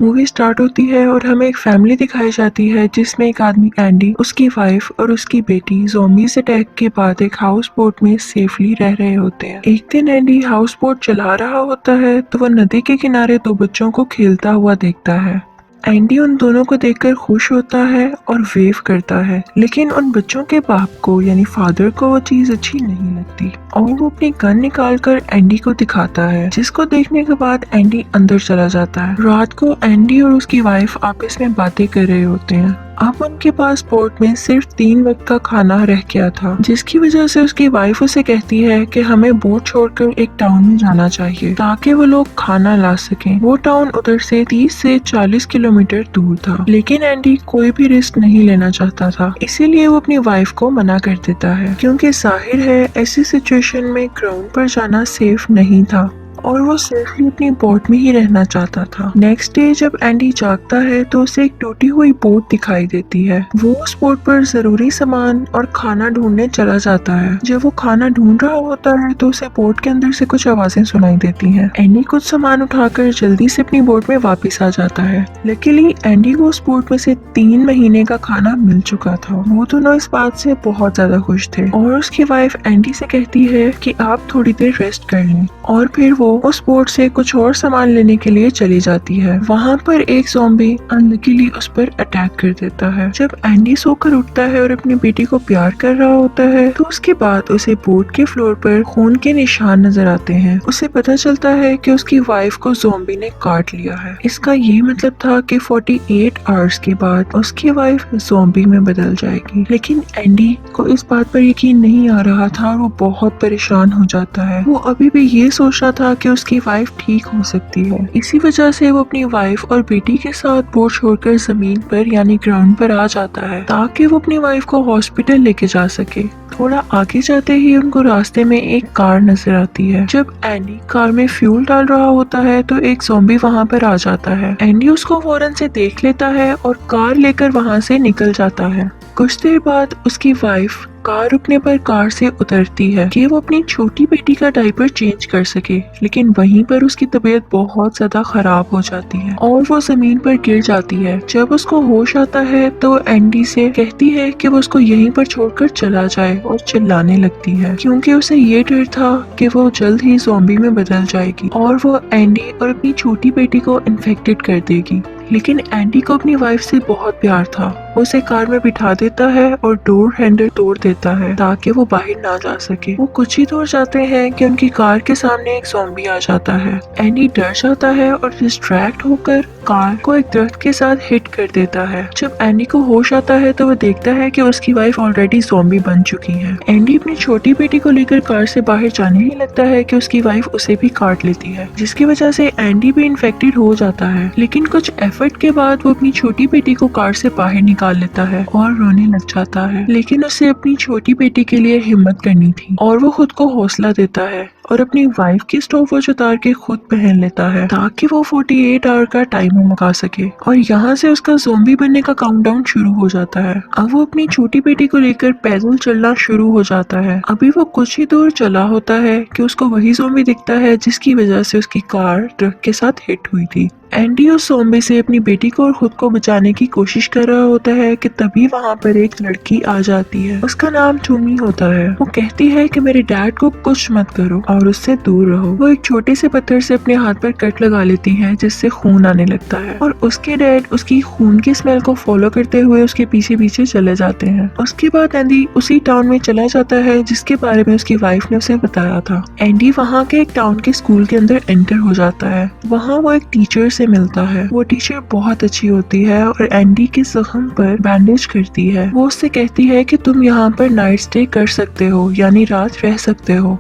Movie start होती है और हमें एक फैमिली दिखाई जाती है जिसमें एक आदमी एंडी, उसकी वाइफ और उसकी बेटी ज़ॉम्बीज़ अटैक के बाद एक हाउस बोट में सेफली रह रहे होते हैं। एक दिन एंडी हाउस बोट चला रहा होता है तो वह नदी के किनारे दो बच्चों को खेलता हुआ देखता है। एंडी उन दोनों को देखकर खुश होता है और वेव करता है, लेकिन उन बच्चों के बाप को यानी फादर को वो चीज अच्छी नहीं लगती और वो अपनी गन निकालकर एंडी को दिखाता है, जिसको देखने के बाद एंडी अंदर चला जाता है। रात को एंडी और उसकी वाइफ आपस में बातें कर रहे होते हैं। अब उनके पास बोट में सिर्फ 3 वक्त का खाना रह गया था, जिसकी वजह से उसकी वाइफ उसे कहती है कि हमें बोट छोड़कर एक टाउन में जाना चाहिए ताकि वो लोग खाना ला सकें। वो टाउन उधर से 30 से 40 किलोमीटर दूर था, लेकिन एंडी कोई भी रिस्क नहीं लेना चाहता था, इसीलिए वो अपनी वाइफ को मना कर देता है, क्योंकि जाहिर है ऐसी सिचुएशन में ग्राउंड पर जाना सेफ नहीं था और वो सेफली अपनी बोट में ही रहना चाहता था। नेक्स्ट डे जब एंडी जागता है तो उसे एक टूटी हुई बोट दिखाई देती है। वो उस बोट पर जरूरी सामान और खाना ढूंढने चला जाता है। जब वो खाना ढूंढ रहा होता है तो उसे बोट के अंदर से कुछ आवाजें सुनाई देती हैं। एंडी कुछ सामान उठाकर जल्दी से अपनी बोट में वापस आ जाता है। लकीली एंडी को उस बोट में से 3 महीने का खाना मिल चुका था। वो दोनों इस बात से बहुत ज्यादा खुश थे और उसकी वाइफ एंडी से कहती है कि आप थोड़ी देर रेस्ट कर लें, और फिर वो उस बोट से कुछ और सामान लेने के लिए चली जाती है। वहाँ पर एक ज़ॉम्बी अनलकीली उस पर अटैक कर देता है। जब एंडी सोकर उठता है और अपनी बेटी को प्यार कर रहा होता है तो उसके बाद उसे बोट के फ्लोर पर खून के निशान नजर आते हैं। उसे पता चलता है कि उसकी वाइफ को ज़ॉम्बी ने काट लिया है। इसका ये मतलब था कि 48 आवर्स के बाद उसकी वाइफ ज़ॉम्बी में बदल जाएगी, लेकिन एंडी को इस बात पर यकीन नहीं आ रहा था और वो बहुत परेशान हो जाता है। वो अभी भी ये सोच रहा था कि उसकी वाइफ ठीक हो सकती है। इसी वजह से वो अपनी वाइफ और बेटी के साथ बोट छोड़कर जमीन पर यानी ग्राउंड पर आ जाता है ताकि वो अपनी वाइफ को हॉस्पिटल लेके जा सके। थोड़ा आगे जाते ही उनको रास्ते में एक कार नजर आती है। जब एंडी कार में फ्यूल डाल रहा होता है तो एक ज़ॉम्बी वहाँ पर आ जाता है। एंडी उसको फौरन से देख लेता है और कार लेकर वहाँ से निकल जाता है। कुछ देर बाद उसकी वाइफ कार रुकने पर कार से उतरती है कि वो अपनी छोटी बेटी का डायपर चेंज कर सके, लेकिन वहीं पर उसकी तबीयत बहुत ज्यादा खराब हो जाती है और वो जमीन पर गिर जाती है। जब उसको होश आता है तो एंडी से कहती है कि वो उसको यहीं पर छोड़कर चला जाए और चिल्लाने लगती है, क्योंकि उसे ये डर था कि वो जल्द ही ज़ॉम्बी में बदल जाएगी और वो एंडी और अपनी छोटी बेटी को इन्फेक्टेड कर देगी। लेकिन एंडी को अपनी वाइफ से बहुत प्यार था। वो उसे कार में बिठा देता है और डोर हैंडल तोड़ देता है ताकि वो बाहर ना जा सके। वो कुछ ही दूर जाते हैं कि उनकी कार के सामने एक ज़ॉम्बी आ जाता है। एंडी डर जाता है और डिस्ट्रैक्ट होकर कार को एक दरख्त के साथ हिट कर देता है। जब एंडी को होश आता है तो वो देखता है कि उसकी वाइफ ऑलरेडी ज़ॉम्बी बन चुकी है। एंडी अपनी छोटी बेटी को लेकर कार से बाहर जाने ही लगता है कि उसकी वाइफ उसे भी काट लेती है, जिसकी वजह से एंडी भी इन्फेक्टेड हो जाता है। लेकिन कुछ एफर्ट के बाद वो अपनी छोटी बेटी को कार से बाहर निकाल लेता है और रोने लग जाता है। लेकिन उसे अपनी छोटी बेटी के लिए हिम्मत करनी थी और वो खुद को हौसला देता है और अपनी वाइफ की स्टॉपवॉच उतार के खुद पहन लेता है ताकि वो 48 आवर का टाइमर मंगा सके। और यहाँ से उसका ज़ॉम्बी बनने का काउंटडाउन शुरू हो जाता है। अब वो अपनी छोटी बेटी को लेकर पैदल चलना शुरू हो जाता है। अभी वो कुछ ही दूर चला होता है कि उसको वही ज़ॉम्बी दिखता है जिसकी वजह से उसकी कार ट्रक के साथ हिट हुई थी। एंडी उस ज़ॉम्बी से अपनी बेटी को और खुद को बचाने की कोशिश कर रहा होता है कि तभी वहाँ पर एक लड़की आ जाती है। उसका नाम टूमी होता है। वो कहती है कि मेरे डैड को कुछ मत करो और उससे दूर रहो। वो एक छोटे से पत्थर से अपने हाथ पर कट लगा लेती है जिससे खून आने लगता है और उसके डैड उसकी खून की स्मेल को फॉलो करते हुए उसके पीछे पीछे चले जाते हैं। उसके बाद एंडी उसी टाउन में चला जाता है जिसके बारे में उसकी वाइफ ने उसे बताया था। एंडी वहाँ के एक टाउन के स्कूल के अंदर एंटर हो जाता है। वहाँ वो एक टीचर से मिलता है। वो टीचर बहुत अच्छी होती है और एंडी के जख्म पर बैंडेज करती है। वो उससे कहती है कि तुम यहाँ पर नाइट स्टे कर सकते हो, यानी रात रह सकते हो।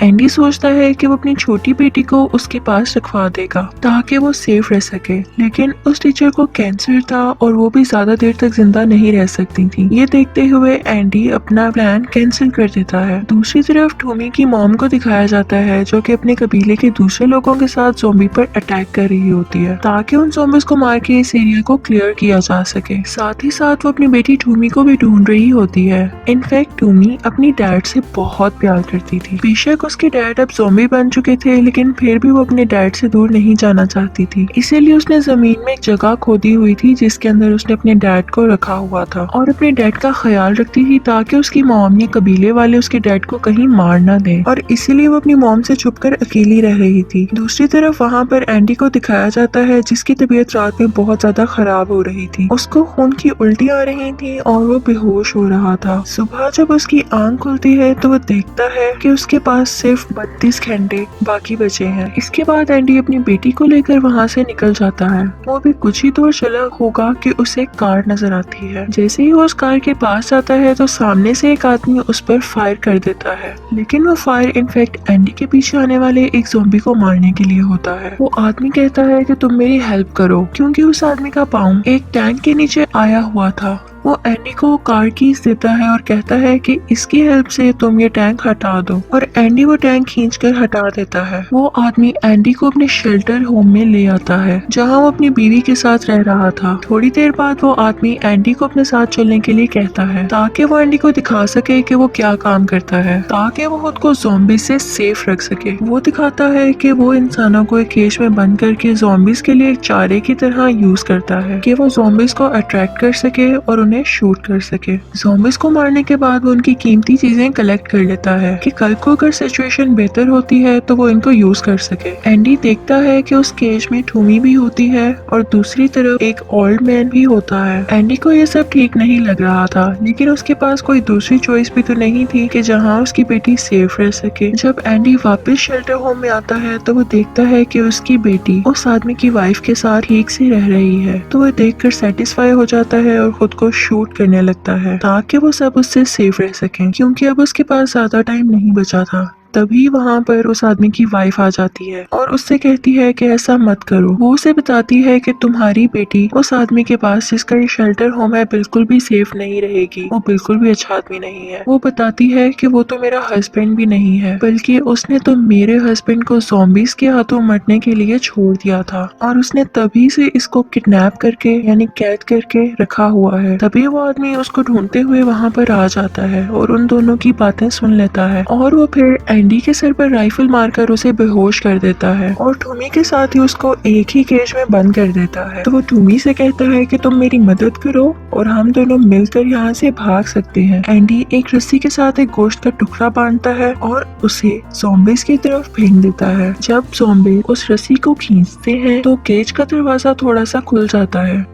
एंडी सोचता है कि वो अपनी छोटी बेटी को उसके पास रखवा देगा ताकि वो सेफ रह सके, लेकिन उस टीचर को कैंसर था और वो भी ज्यादा देर तक जिंदा नहीं रह सकती थी। ये देखते हुए एंडी अपना प्लान कैंसिल कर देता है। दूसरी तरफ टॉमी की मॉम को दिखाया जाता है जो कि अपने कबीले के दूसरे लोगों के साथ ज़ॉम्बी पर अटैक कर रही होती है ताकि उन ज़ॉम्बीज़ को मार के इस एरिया को क्लियर किया जा सके। साथ ही साथ वो अपनी बेटी टॉमी को भी ढूंढ रही होती है। इनफैक्ट टॉमी अपनी डैड से बहुत प्यार करती थी। बेशक उसके डैड अब ज़ॉम्बी बन चुके थे, लेकिन फिर भी वो अपने डैड से दूर नहीं जाना चाहती थी। इसीलिए उसने जमीन में एक जगह खोदी हुई थी जिसके अंदर उसने अपने डैड को रखा हुआ था और अपने डैड का ख्याल रखती थी ताकि उसकी मॉम या कबीले वाले उसके डैड को कहीं मार ना दें, और इसीलिए वो अपनी मॉम से छुपकर अकेली रह रही थी। दूसरी तरफ वहाँ पर एंडी को दिखाया जाता है जिसकी तबीयत रात में बहुत ज्यादा खराब हो रही थी। उसको खून की उल्टी आ रही थी और वो बेहोश हो रहा था। सुबह जब उसकी आंख खुलती है तो वो देखता है कि उसके पास सिर्फ 32 घंटे बाकी बचे हैं। इसके बाद एंडी अपनी बेटी को लेकर वहाँ से निकल जाता है। वो भी कुछ ही दूर चला होगा कि उसे एक कार नजर आती है। जैसे ही वो उस कार के पास जाता है तो सामने से एक आदमी उस पर फायर कर देता है, लेकिन वो फायर इनफैक्ट एंडी के पीछे आने वाले एक ज़ॉम्बी को मारने के लिए होता है। वो आदमी कहता है कि तुम मेरी हेल्प करो, क्योंकि उस आदमी का पाँव एक टैंक के नीचे आया हुआ था। वो एंडी को कार कीज देता है और कहता है कि इसकी हेल्प से तुम ये टैंक हटा दो, और एंडी वो टैंक खींचकर हटा देता है। वो आदमी एंडी को अपने शेल्टर होम में ले आता है जहां वो अपनी बीवी के साथ रह रहा था। थोड़ी देर बाद वो आदमी एंडी को अपने साथ चलने के लिए कहता है ताकि वो एंडी को दिखा सके कि वो क्या काम करता है, ताकि वो खुद को ज़ॉम्बी से सेफ रख सके। वो दिखाता है कि वो इंसानों को एक केज में बंद करके ज़ॉम्बीज के लिए एक चारे की तरह यूज करता है कि वो ज़ॉम्बीज को अट्रैक्ट कर सके और उन्हें शूट कर सके। ज़ॉम्बीज को मारने के बाद वो उनकी कीमती चीजें कलेक्ट कर लेता है कि कल को अगर सिचुएशन बेहतर होती है तो वो इनको यूज कर सके। एंडी देखता है कि उस केज में टूमी भी होती है और दूसरी तरफ एक ओल्ड मैन भी होता है। एंडी को ये सब ठीक नहीं लग रहा था, लेकिन उसके पास कोई दूसरी चॉइस भी तो नहीं थी कि जहाँ उसकी बेटी सेफ रह सके। जब एंडी वापस शेल्टर होम में आता है तो वो देखता है कि उसकी बेटी उस आदमी की वाइफ के साथ ठीक से रह रही है, तो वो देखकर सेटिस्फाई हो जाता है और खुद को शूट करने लगता है ताकि वो सब उससे सेफ रह सकें, क्योंकि अब उसके पास ज्यादा टाइम नहीं बचा था। तभी वहाँ पर उस आदमी की वाइफ आ जाती है और उससे कहती है कि ऐसा मत करो। वो उसे बताती है कि तुम्हारी बेटी उस आदमी के पास जिसका ये शेल्टर होम है बिल्कुल भी सेफ नहीं रहेगी, वो बिल्कुल भी अच्छा आदमी नहीं है। वो बताती है कि वो तो मेरा हस्बैंड भी नहीं है, बल्कि उसने तो मेरे हस्बैंड को ज़ॉम्बीज के हाथों मरने के लिए छोड़ दिया था, और उसने तभी से इसको किडनैप करके यानी कैद करके रखा हुआ है। तभी वो आदमी उसको ढूंढते हुए वहाँ पर आ जाता है और उन दोनों की बातें सुन लेता है, और वो फिर एंडी के सर पर राइफल मारकर उसे बेहोश कर देता है और टूमी के साथ ही उसको एक ही केज में बंद कर देता है। तो वो टूमी से कहता है कि तुम मेरी मदद करो और हम दोनों मिलकर यहाँ से भाग सकते हैं। एंडी एक रस्सी के साथ एक गोश्त का टुकड़ा बांधता है और उसे ज़ॉम्बीज की तरफ फेंक देता है। जब ज़ॉम्बी उस रस्सी को खींचते हैं तो केज का दरवाजा थोड़ा सा खुल जाता है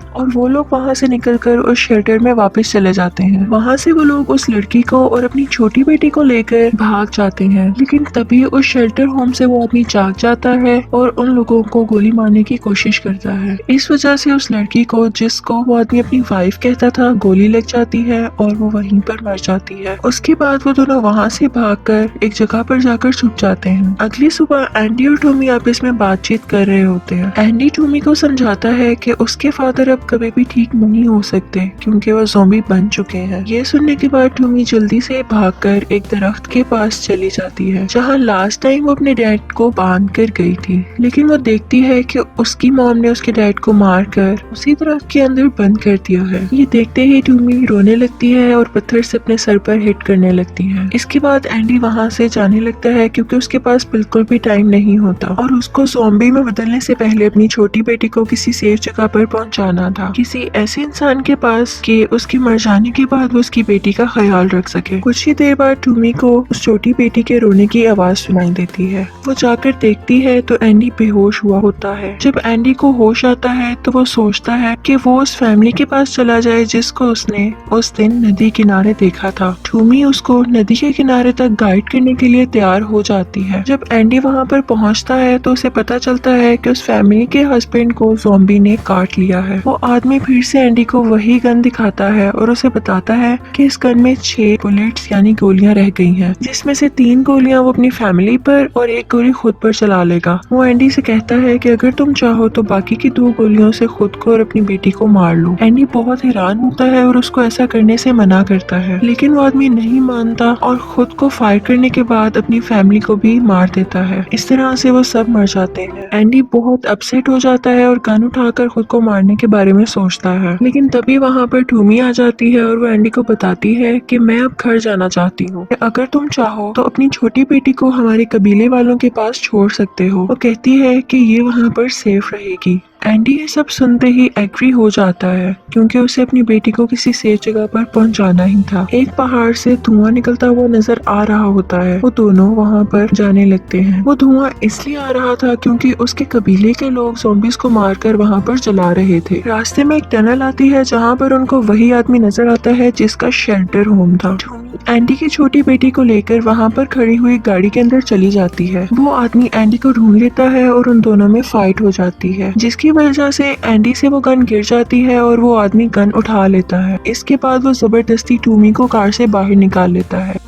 और वो लोग वहाँ से निकलकर उस शेल्टर में वापस चले जाते हैं। वहाँ से वो लोग उस लड़की को और अपनी छोटी बेटी को लेकर भाग जाते हैं, लेकिन तभी उस शेल्टर होम से वो आदमी जाग जाता है और उन लोगों को गोली मारने की कोशिश करता है। इस वजह से उस लड़की को, जिसको वो आदमी अपनी वाइफ कहता था, गोली लग जाती है और वो वहीं पर मर जाती है। उसके बाद वो दोनों वहाँ से भागकर एक जगह पर जाकर छुप जाते हैं। अगली सुबह एंडी और टॉमी आपस में बातचीत कर रहे होते हैं। एंडी टॉमी को समझाता है कि उसके फादर अब कभी भी ठीक नहीं हो सकते क्योंकि वो ज़ॉम्बी बन चुके हैं। ये सुनने के बाद टॉमी जल्दी से भागकर एक दरख्त के पास चली जाती है जहाँ लास्ट टाइम वो अपने डैड को बांध कर गई थी, लेकिन वो देखती है कि उसकी मॉम ने उसके डैड को मारकर उसी दरख्त के अंदर बंद कर दिया है। ये देखते ही टॉमी रोने लगती है और पत्थर से अपने सर पर हिट करने लगती है। इसके बाद एंडी वहाँ से जाने लगता है क्योंकि उसके पास बिल्कुल भी टाइम नहीं होता और उसको ज़ॉम्बी में बदलने से पहले अपनी छोटी बेटी को किसी सेफ जगह पर पहुँचाना था, किसी ऐसे इंसान के पास कि उसके मर जाने के बाद वो उसकी बेटी का ख्याल रख सके। कुछ ही देर बाद टॉमी को उस छोटी बेटी के रोने की आवाज सुनाई देती है। वो जाकर देखती है तो एंडी बेहोश हुआ होता है। जब एंडी को होश आता है तो वो सोचता है कि वो उस फैमिली के पास चला जाए जिसको उसने उस दिन नदी किनारे देखा था। टॉमी उसको नदी के किनारे तक गाइड करने के लिए तैयार हो जाती है। जब एंडी वहाँ पर पहुँचता है तो उसे पता चलता है कि उस फैमिली के हस्बैंड को ज़ॉम्बी ने काट लिया है। वो आदमी फिर से एंडी को वही गन दिखाता है और उसे बताता है कि इस गन में 6 बुलेट्स यानी गोलियां रह गई हैं, जिसमें से 3 गोलियां वो अपनी फैमिली पर और 1 गोली खुद पर चला लेगा। वो एंडी से कहता है कि अगर तुम चाहो तो बाकी की 2 गोलियों से खुद को और अपनी बेटी को मार लो। एंडी बहुत हैरान होता है और उसको ऐसा करने से मना करता है, लेकिन वो आदमी नहीं मानता और खुद को फायर करने के बाद अपनी फैमिली को भी मार देता है। इस तरह से वो सब मर जाते हैं। एंडी बहुत अपसेट हो जाता है और गन उठाकर खुद को मारने के बारे बारे में सोचता है, लेकिन तभी वहाँ पर टूमी आ जाती है और वो एंडी को बताती है कि मैं अब घर जाना चाहती हूँ, अगर तुम चाहो तो अपनी छोटी बेटी को हमारे कबीले वालों के पास छोड़ सकते हो। वो कहती है कि ये वहाँ पर सेफ रहेगी। एंडी ये सब सुनते ही एग्री हो जाता है, क्योंकि उसे अपनी बेटी को किसी सेफ जगह पर पहुंचाना ही था। एक पहाड़ से धुआं निकलता हुआ नजर आ रहा होता है। वो दोनों वहां पर जाने लगते हैं। वो धुआं इसलिए आ रहा था क्योंकि उसके कबीले के लोग ज़ॉम्बीज को मारकर वहां पर जला रहे थे। रास्ते में एक टनल आती है जहाँ पर उनको वही आदमी नजर आता है जिसका शेल्टर होम था। एंडी की छोटी बेटी को लेकर वहाँ पर खड़ी हुई गाड़ी के अंदर चली जाती है। वो आदमी एंडी को ढूंढ लेता है और उन दोनों में फाइट हो जाती है, जिसकी वजह से एंडी से वो गन गिर जाती है और वो आदमी गन उठा लेता है। इसके बाद वो जबरदस्ती टूमी को कार से बाहर निकाल लेता है।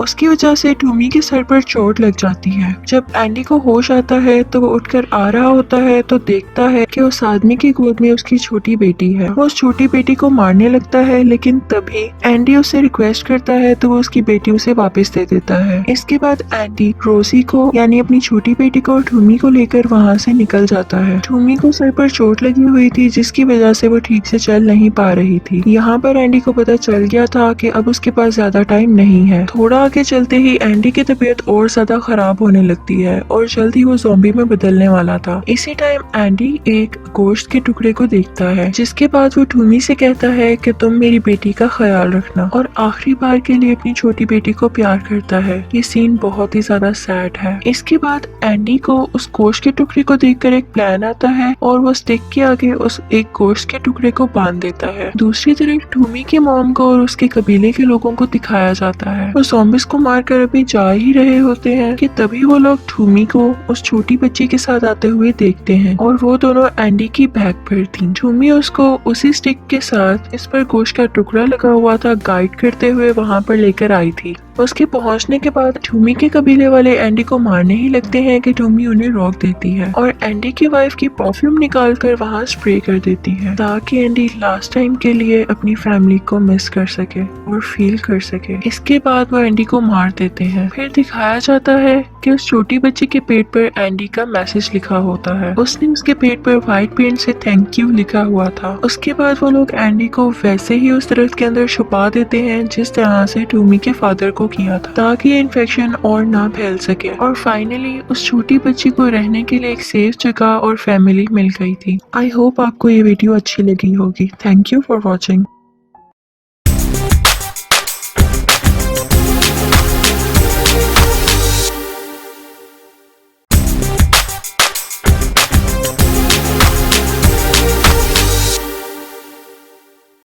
उसकी वजह से टूमी के सर पर चोट लग जाती है। जब एंडी को होश आता है तो वो उठकर आ रहा होता है तो देखता है कि उस आदमी की गोद में उसकी छोटी बेटी है। वो उस छोटी बेटी को मारने लगता है, लेकिन तभी एंडी उससे रिक्वेस्ट करता है तो वो उसकी बेटी उसे वापस दे देता है। इसके बाद एंडी रोजी को यानी अपनी छोटी बेटी को और टूमी को लेकर वहाँ से निकल जाता है। टूमी को सर पर चोट लगी हुई थी, जिसकी वजह से वो ठीक से चल नहीं पा रही थी। यहाँ पर एंडी को पता चल गया था कि अब उसके पास ज्यादा टाइम नहीं है। थोड़ा आगे चलते ही एंडी की तबीयत और ज्यादा खराब होने लगती है और जल्द ही वो ज़ॉम्बी में बदलने वाला था। इसी टाइम एंडी एक गोश्त के टुकड़े को देखता है, जिसके बाद वो टूमी से कहता है कि तुम मेरी बेटी का ख्याल रखना, और आखिरी बार के लिए अपनी छोटी बेटी को प्यार करता है। ये सीन बहुत ही ज्यादा सैड है। इसके बाद एंडी को उस गोश्त के टुकड़े को देखकर एक प्लान आता है और वो स्टिक के आगे उस एक गोश्त के टुकड़े को बांध देता है। दूसरी तरफ टूमी के मॉम को और उसके कबीले के लोगों को दिखाया जाता है। वो ज़ॉम्बीज़ को मारकर अभी जा ही रहे होते हैं कि तभी वो लोग टूमी को उस छोटी बच्ची के साथ आते हुए देखते हैं, और वो दोनों एंडी की बैग पर थी। टूमी उसको उसी स्टिक के साथ इस पर गोश्त का टुकड़ा लगा हुआ था गाइड करते हुए वहाँ पर लेकर आई थी। उसके पहुंचने के बाद टूमी के कबीले वाले एंडी को मारने ही लगते हैं कि टूमी उन्हें रोक देती है और एंडी की वाइफ की परफ्यूम निकाल कर वहाँ स्प्रे कर देती है, ताकि एंडी लास्ट टाइम के लिए अपनी फैमिली को मिस कर सके और फील कर सके। इसके बाद वो एंडी को मार देते हैं। फिर दिखाया जाता है कि उस छोटी बच्ची के पेट पर एंडी का मैसेज लिखा होता है। उसने उसके पेट पर व्हाइट पेंट से थैंक यू लिखा हुआ था। उसके बाद वो लोग एंडी को वैसे ही उस दरख्त के अंदर छुपा देते हैं जिस तरह से टूमी के फादर को किया था, ताकि ये इन्फेक्शन और ना फैल सके। और फाइनली उस छोटी बच्ची को रहने के लिए एक सेफ जगह और फैमिली मिल गई थी। आई होप आपको ये वीडियो अच्छी लगी होगी। Thank you for watching.